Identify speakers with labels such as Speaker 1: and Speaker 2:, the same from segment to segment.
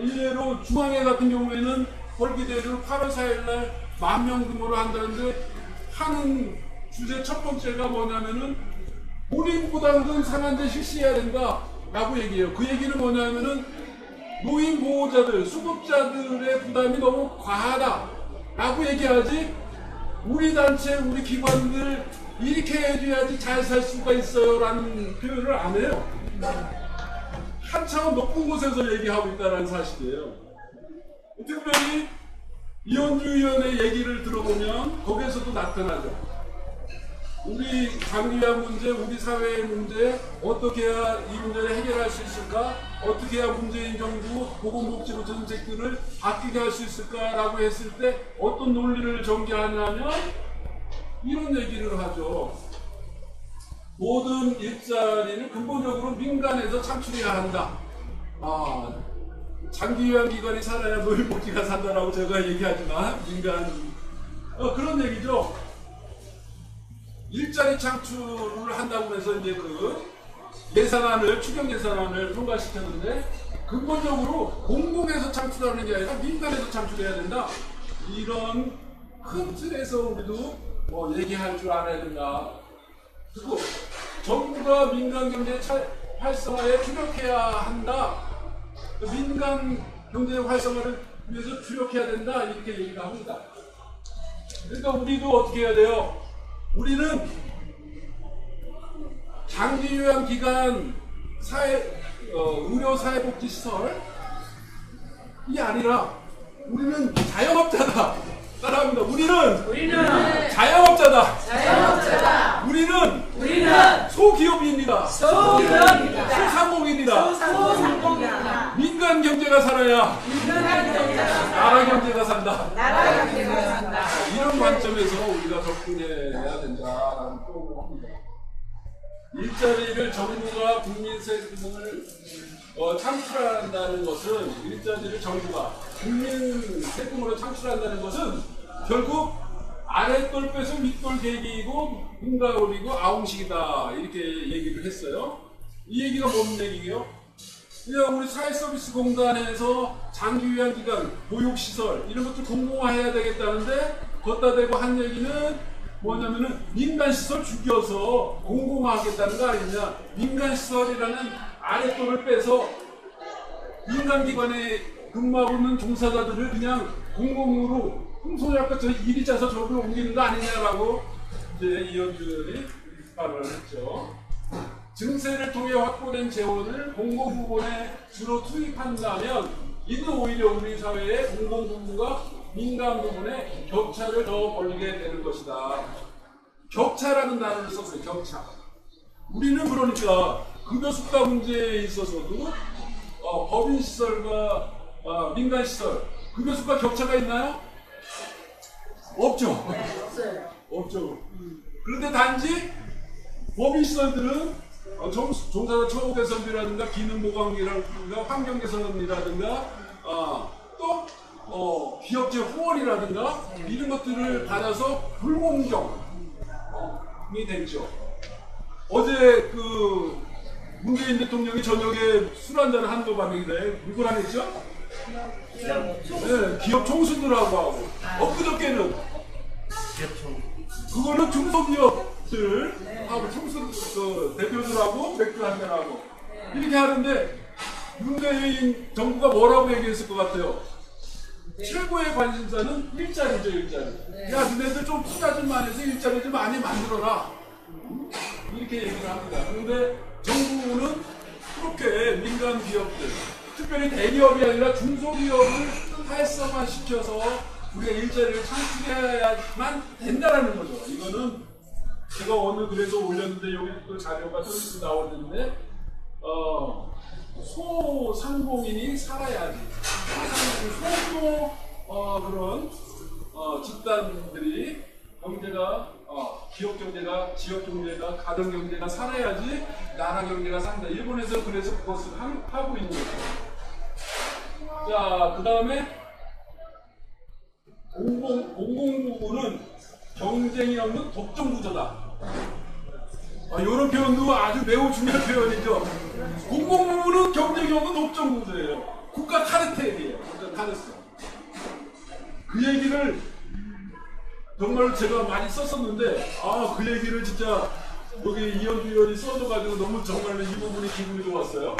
Speaker 1: 일례로 중앙회 같은 경우에는 벌기대회를 8월 4일날 10,000명 규모로 한다는데 하는 주제 첫 번째가 뭐냐면은 본인보다는 상한제 실시해야 된다라고 얘기해요. 그 얘기는 뭐냐면은 노인 보호자들, 수급자들의 부담이 너무 과하다라고 얘기하지 우리 단체, 우리 기관들 이렇게 해줘야지 잘 살 수가 있어요 라는 표현을 안 해요. 한참 높은 곳에서 얘기하고 있다는 사실이에요. 특별히 이현주 의원의 얘기를 들어보면 거기에서도 나타나죠. 우리 장기화 문제, 우리 사회의 문제, 어떻게 해야 이 문제를 해결할 수 있을까? 어떻게 해야 문재인 정부 보건복지부 정책들을 바뀌게 할 수 있을까라고 했을 때 어떤 논리를 전개하냐면 이런 얘기를 하죠. 모든 일자리는 근본적으로 민간에서 창출해야 한다. 장기요양 기관이 살아야 노인복지가 산다라고 제가 얘기하지만 민간 그런 얘기죠. 일자리 창출을 한다고 해서 이제 그 예산안을 추경 예산안을 통과시켰는데 근본적으로 공공에서 창출하는 게 아니라 민간에서 창출해야 된다. 이런 큰 틀에서 우리도 얘기할 줄 알아야 된다. 그리고 정부가 민간 경제 활성화에 주력해야 한다. 민간 경제 활성화를 위해서 주력해야 된다. 이렇게 얘기를 합니다. 그러니까 우리도 어떻게 해야 돼요? 우리는 장기요양기관 의료사회복지시설이 아니라 우리는 자영업자다. 따라합니다. 우리는 자영업자다. 우리는 소기업입니다. 소상공인이다. 민간 경제가 살아야 나라 경제가 산다. 이런 관점에서 우리가 접근해야 된다라는 표현을 합니다. 일자리를 정부가 국민 세금을 창출한다는 것은 일자리를 정부가 국민 세금으로 창출한다는 것은 결국 아랫돌 빼서 윗돌 계기이고 민가업이고 아웅식이다 이렇게 얘기를 했어요. 이 얘기가 뭔 얘기예요? 그냥 우리 사회서비스공단에서 장기요양기관, 보육시설 이런 것들 공공화해야 되겠다는데 걷다 대고 한 얘기는 뭐냐면은 민간시설 죽여서 공공화하겠다는 거 아니냐. 민간시설이라는 아랫돌을 빼서 민간기관에 근무하고 있는 종사자들을 그냥 공공으로 풍소약과 이리 짜서 저기로 옮기는 거 아니냐라고 이제 이현주 의원이 발언을 했죠. 증세를 통해 확보된 재원을 공공부문에 주로 투입한다면 이는 오히려 우리 사회의 공공부문과 민간 부문에 격차를 더 벌리게 되는 것이다. 격차라는 단어를 썼어요. 격차. 우리는 그러니까 급여 수가 문제에 있어서도 법인시설과 민간시설 급여 수가 격차가 있나요? 없죠. 없죠. 그런데 단지 법인시설들은 종사자 처우 개선비라든가 기능 보강비라든가 환경 개선이라든가 또 기업체 후원이라든가 이런 것들을 받아서 불공정이 됐죠. 어제 그 문재인 대통령이 저녁에 술 한잔을 한도 밤인데 누구랑 했죠? 네, 기업 총수들하고 하고 엊그저께는 그거는 중소기업들 하고 총수 대표들하고 맥주 한잔하고 이렇게 하는데 문재인 정부가 뭐라고 얘기했을 것 같아요? 최고의 관심사는 일자리죠, 일자리. 야, 너네들 좀 투자 좀 많이 해서 일자리 좀 많이 만들어라. 이렇게 얘기를 합니다. 그런데 정부는 그렇게 민간 기업들, 특별히 대기업이 아니라 중소기업을 활성화시켜서 우리가 일자리를 창출해야만 된다라는 거죠. 이거는 제가 오늘 그래서 올렸는데 여기 또 자료가 좀 나오는데 소상공인이 살아야지. 소규모 그런 집단들이 경제가 기업 경제가 지역 경제가 가정 경제가 살아야지 나라 경제가 산다. 일본에서 그래서 그것을 하고 있는 거죠. 자, 그 다음에 공공부문은 경쟁이 없는 독점 구조다. 이런 표현도 아주 매우 중요한 표현이죠. 공공부문은 경쟁이 없는 독점 구조예요. 국가 카르텔이. 하겠어. 그 얘기를 정말 제가 많이 썼었는데, 그 얘기를 진짜 여기 이현주 의원이 써줘가지고 너무 정말 이 부분이 기분이 좋았어요.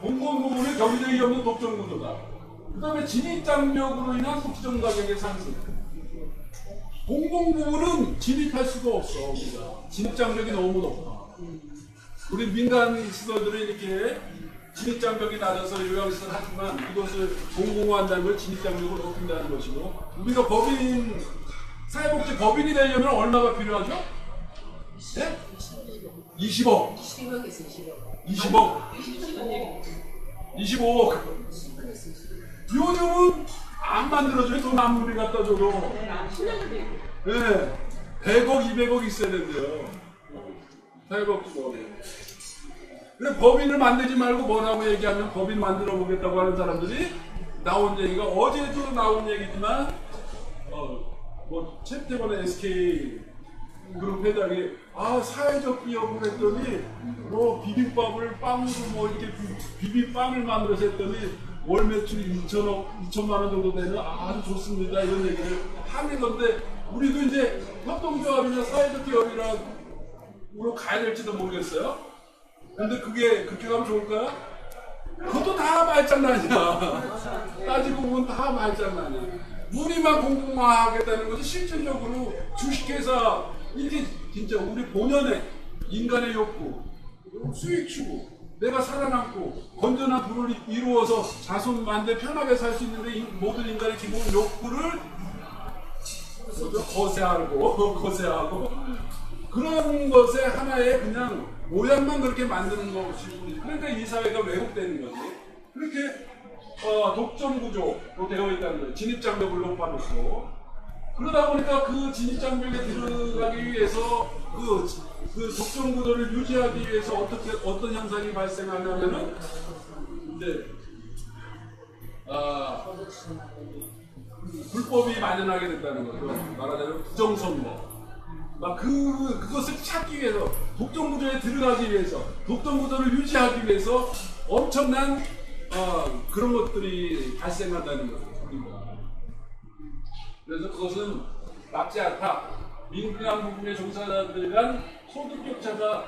Speaker 1: 공공 부분의 경제력이 없는 독점 구조다. 그 다음에 진입장벽으로 인한 국정 가격의 상승. 공공 부분은 진입할 수가 없어. 우리가 진입장벽이 너무 높아. 우리 민간 시설들은 이렇게 진입장벽이 낮아서 요양시설 하지만 이것을 공공화한다는 걸 진입장벽을 높인다는 것이고, 우리가 사회복지 법인이 되려면 얼마가 필요하죠? 네? 20억. 20억. 25억. 요즘은 안 만들어줘요. 돈 아무리 갖다 줘도. 네. 100억, 200억 있어야 된대요. 사회복지법. 그래, 법인을 만들지 말고 뭐라고 얘기하면 법인 만들어 보겠다고 하는 사람들이 나온 얘기가 어제도 나온 얘기지만, 최태원의 SK 그룹 회장이 사회적 기업을 했더니 비빔밥을 빵으로 이렇게 비빔빵을 만들어서 했더니 월 매출이 2천만 원 정도 되면 아주 좋습니다 이런 얘기를 하는 건데, 우리도 이제 협동조합이나 사회적 기업이라고 가야 될지도 모르겠어요. 근데 그게 그렇게 가면 좋을까요? 그것도 다 말장난이야. 따지고 보면 다 말장난이야. 우리만 공공화하겠다는 것은 실질적으로 주식회사, 이게 진짜 우리 본연의 인간의 욕구, 수익 추구, 내가 살아남고 건전한 부를 이루어서 자손 만대 편하게 살 수 있는데 모든 인간의 기본 욕구를 거세하고 그런 것의 하나의 그냥 모양만 그렇게 만드는 것이, 그러니까 이 사회가 왜곡되는 거지. 그렇게 독점 구조로 되어 있다는 거예요. 진입장벽을 높아놓고. 그러다 보니까 그 진입장벽에 들어가기 위해서 그 독점 구조를 유지하기 위해서 어떤 현상이 발생하냐면은 이제 불법이 만연하게 된다는 거죠. 말하자면 부정선거. 그것을 찾기 위해서, 독점 구조에 들어가기 위해서, 독점 구조를 유지하기 위해서 엄청난 그런 것들이 발생한다는 거죠. 그래서 그것은 맞지 않다. 민간 부분의 종사자들 간 소득 격차가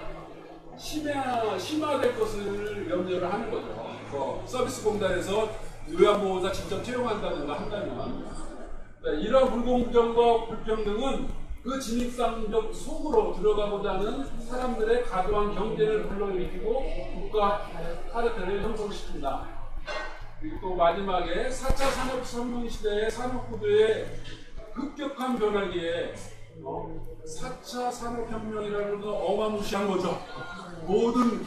Speaker 1: 심화될 것을 염려를 하는 거죠. 서비스 공단에서 요양보호사 직접 채용한다든가 한다면, 이러한 불공정과 불평등은 그 진입장벽 속으로 들어가고자 하는 사람들의 과도한 경쟁을 불러일으키고 국가 카르텔을 형성시킨다. 그리고 또 마지막에 4차 산업혁명 시대의 산업구조의 급격한 변화기에 4차 산업혁명이라는 건 어마무시한 거죠. 모든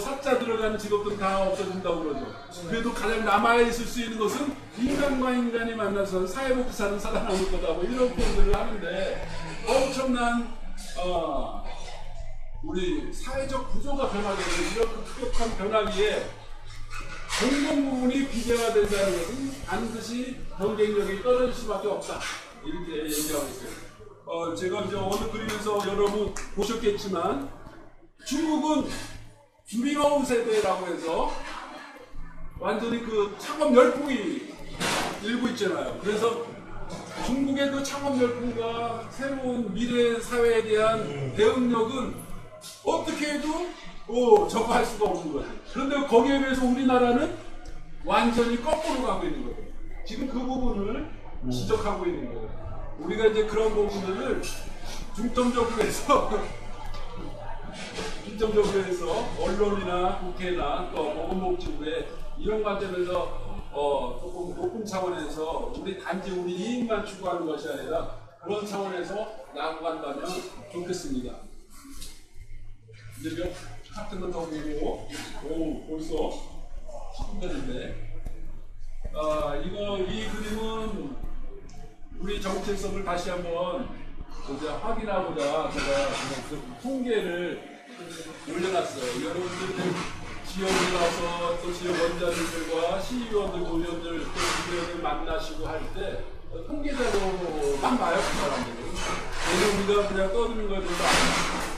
Speaker 1: 사자 들어가는 직업들은 다 없어진다고 그러죠. 그래도 가장 남아있을 수 있는 것은 인간과 인간이 만나서 사회복지사는 살아남을 거다. 이런 표현들을 하는데, 엄청난 우리 사회적 구조가 변하게 되는 이런 급격한 변화기에 공공 부분이 비대화된다는 것은 반드시 경쟁력이 떨어질 수밖에 없다. 이렇게 얘기하고 있어요. 제가 이제 어느 그림에서 여러분 보셨겠지만, 중국은 주리마오 세대라고 해서 완전히 그 창업 열풍이 일고 있잖아요. 그래서 중국의 그 창업 열풍과 새로운 미래 사회에 대한 대응력은 어떻게 해도 저거 할 수가 없는 거죠. 그런데 거기에 비해서 우리나라는 완전히 거꾸로 가고 있는 거죠. 지금 그 부분을 지적하고 있는 거예요. 우리가 이제 그런 부분들을 중점적으로 해서 언론이나 국회나 또 보건복지부에 이런 관점에서 조금 높은 차원에서 단지 우리 이익만 추구하는 것이 아니라 그런 차원에서 나아간다면 좋겠습니다. 이제 몇 같은 거 더 보고, 벌써 10분 됐는데, 이 그림은 우리 정체성을 다시 한번 확인하고자 제가 그 통계를 올려놨어요. 여러분들 지역에 가서 또 지역 원장님들과 시의원들, 도의원들, 또 주변을 만나시고 할 때 통계자료만 봐요, 그 사람들은. 그래서 우리가 그냥 떠드는 거에 대해서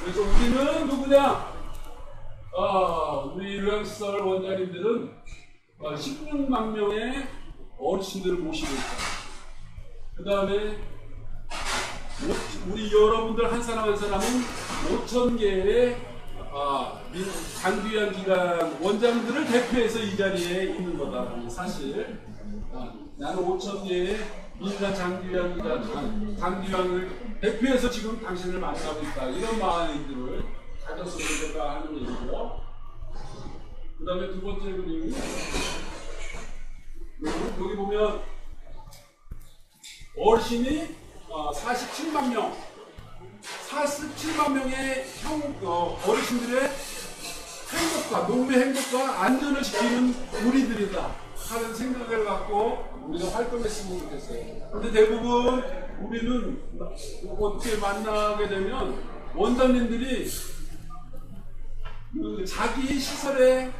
Speaker 1: 그래서 우리는 누구냐? 우리 요양시설 원장님들은 16만 명의 어르신들을 모시고 있다. 그 다음에 우리 여러분들 한 사람 한 사람은 5,000개의 장기위안 기관 원장들을 대표해서 이 자리에 있는 거다. 사실 나는 5,000개의 민간 장기위안 기관 장기위안을 대표해서 지금 당신을 만나고 있다. 이런 마인드를 가졌으면 좋겠다 하는 얘기고요. 그 다음에 두 번째 그림, 여기 보면 어르신이 47만 명, 47만 명의 어르신들의 행복과 농내 행복과 안전을 지키는 우리들이다 하는 생각을 갖고 우리가 활동했으면 좋겠어요. 근데 대부분 우리는 어떻게 만나게 되면 원장님들이 그 자기 시설의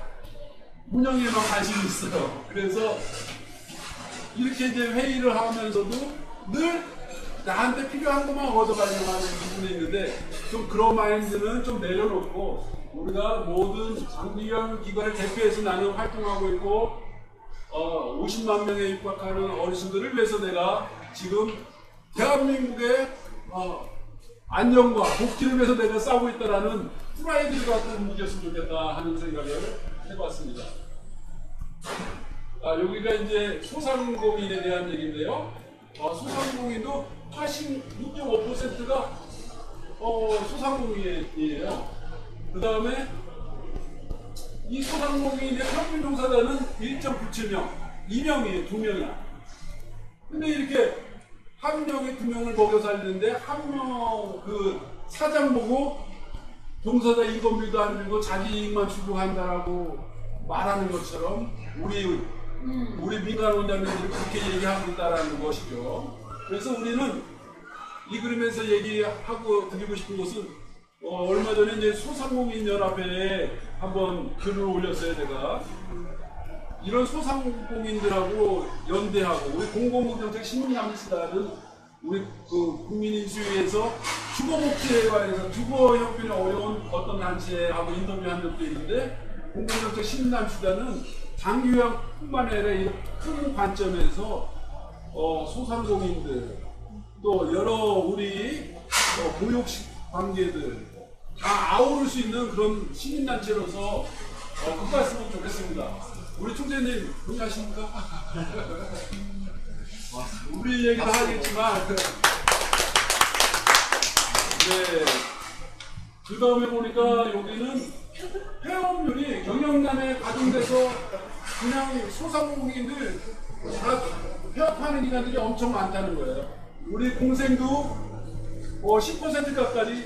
Speaker 1: 운영에만 관심이 있어요. 그래서 이렇게 이제 회의를 하면서도 늘 나한테 필요한 것만 얻어가려고 하는 부분이 있는데 좀 그런 마인드는 좀 내려놓고 우리가 모든 장기위안 기관을 대표해서 나는 활동하고 있고 50만 명에 육박하는 어르신들을 위해서 내가 지금 대한민국의 안녕과 복지를 위해서 내가 싸우고 있다라는 프라이드를 갖고 움직였으면 좋겠다 하는 생각을 해봤습니다. 여기가 이제 소상공인에 대한 얘기인데요. 소상공인도 86.5%가 소상공인이에요. 그 다음에 이 소상공인의 평균 종사자는 1.97명, 2명이에요, 2명이야. 근데 이렇게 한 명에 2명을 먹여 살리는데 한 명 그 사장 보고 종사자 인건비도 안 들고 자기 이익만 추구한다라고 말하는 것처럼 우리 민간 원장님들이 그렇게 얘기하고 있다는 것이죠. 그래서 우리는 이 그림에서 얘기하고 드리고 싶은 것은 얼마 전에 이제 소상공인 연합회에 한번 글을 올렸어요. 제가 이런 소상공인들하고 연대하고 우리 공공정책 시민감시단은 우리 그 국민인수위에서 주거복지에 관해서 주거 형편이 어려운 어떤 단체하고 인터뷰한 적도 있는데 공공정책 시민감시단은 장기위안뿐만 아니라 이런 큰 관점에서 소상공인들 또 여러 우리 고육 관계들 다 아우를 수 있는 그런 시민단체로서 끝났으면 좋겠습니다. 우리 총재님 동의하십니까? 우리 얘기도 하겠지만 네. 그 다음에 보니까 여기는 폐업률이 경영난에 가중돼서 그냥 소상공인들 다 폐업하는 기관들이 엄청 많다는 거예요. 우리 공생도 10% 가까이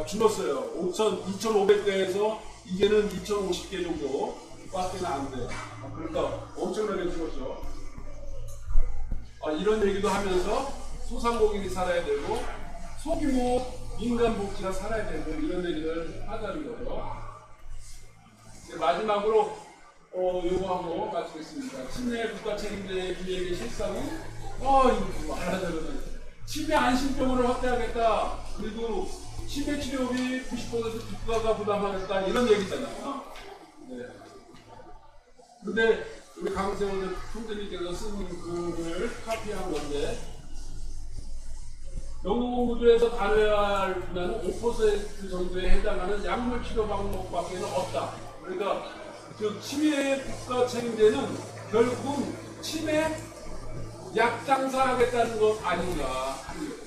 Speaker 1: 줄었어요. 2,500개에서 이제는 2,050개 정도 밖에는 안 돼. 그러니까 엄청나게 줄었죠. 이런 얘기도 하면서 소상공인이 살아야 되고 소규모 민간복지가 살아야 되고 이런 얘기를 하자는 거죠. 마지막으로 요거 하고 마치겠습니다. 치매 국가 책임자의 기획의 실상은 이거 말하자면 치매 안심병원을 확대하겠다. 그리고 치매 치료비 90% 국가가 부담하겠다. 이런 얘기잖아요. 네. 근데 우리 강세훈 총재님께서 쓴 글을 카피한 건데 연구공부조에서 다뤄야 할 분야는 5% 정도에 해당하는 약물 치료 방법밖에 없다. 그러니까 그 치매 국가 책임제는 결국은 치매 약 장사하겠다는 것 아닌가 하는 거예요.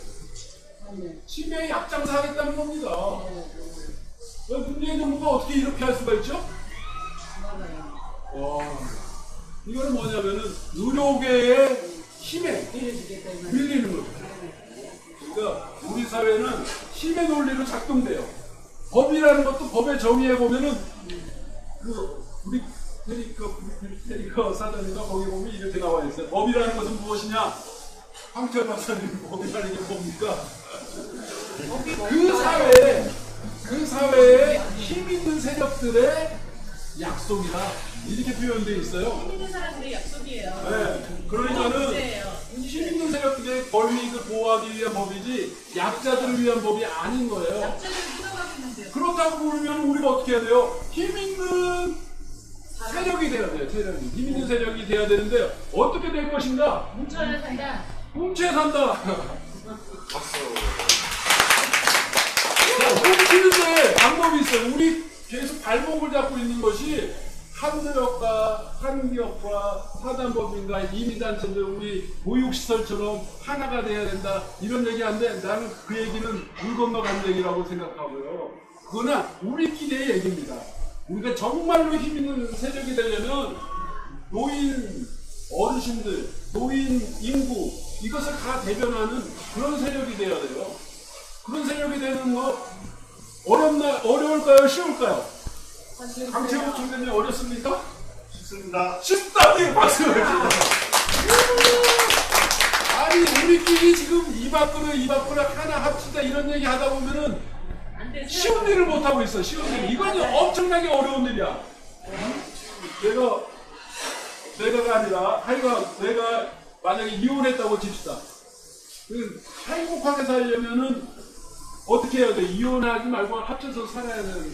Speaker 1: 치매 약 장사하겠다는 겁니다. 문재인 정부가 어떻게 이렇게 할 수가 있죠? 이거는 뭐냐면은 의료계의 힘에 밀리는 거죠. 그러니까 우리 사회는 힘의 논리로 작동돼요. 법이라는 것도 법의 정의에 보면은 우리 테리커 사전인가 거기 보면 이렇게 나와 있어요. 법이라는 것은 무엇이냐? 황철 박사님 법이라는 게 뭡니까? 그 사회에 힘 있는 세력들의 약속이다. 이렇게 표현되어 있어요.
Speaker 2: 힘 있는 사람들의 약속이에요.
Speaker 1: 네. 그러니까는 힘 있는 세력들의 권리익을 보호하기 위한 법이지 약자들을 위한 법이 아닌 거예요.
Speaker 2: 약자들을 묻어가고 있는데요.
Speaker 1: 그렇다고 보면 우리가 어떻게 해야 돼요? 힘 있는 세력이 돼야 돼요. 세력이. 힘 있는 세력이 돼야 되는데 어떻게 될 것인가?
Speaker 2: 뭉쳐야 산다.
Speaker 1: 뭉쳐야 산다. 뭉치는데 방법이 있어요. 우리 계속 발목을 잡고 있는 것이 한의역과 한기업과 사단법인과 이민단체들 우리 보육시설처럼 하나가 돼야 된다 이런 얘기하는데 나는 그 얘기는 물 건너간 얘기라고 생각하고요. 그거는 우리끼리의 얘기입니다. 우리가 정말로 힘 있는 세력이 되려면 노인 어르신들, 노인 인구 이것을 다 대변하는 그런 세력이 돼야 돼요. 그런 세력이 되는 거 어려울까요? 쉬울까요? 강채호 총장님 어렵습니까?
Speaker 3: 쉽습니다.
Speaker 1: 쉽다! 예, 박수! 아니 우리끼리 지금 입 밖으로 하나 합치자 이런 얘기 하다 보면은 쉬운 일을 못하고 있어. 쉬운 일. 이건 엄청나게 어려운 일이야. 내가가 아니라 내가 만약에 이혼했다고 칩시다. 행복하게 살려면은 어떻게 해야 돼? 이혼하지 말고 합쳐서 살아야 되는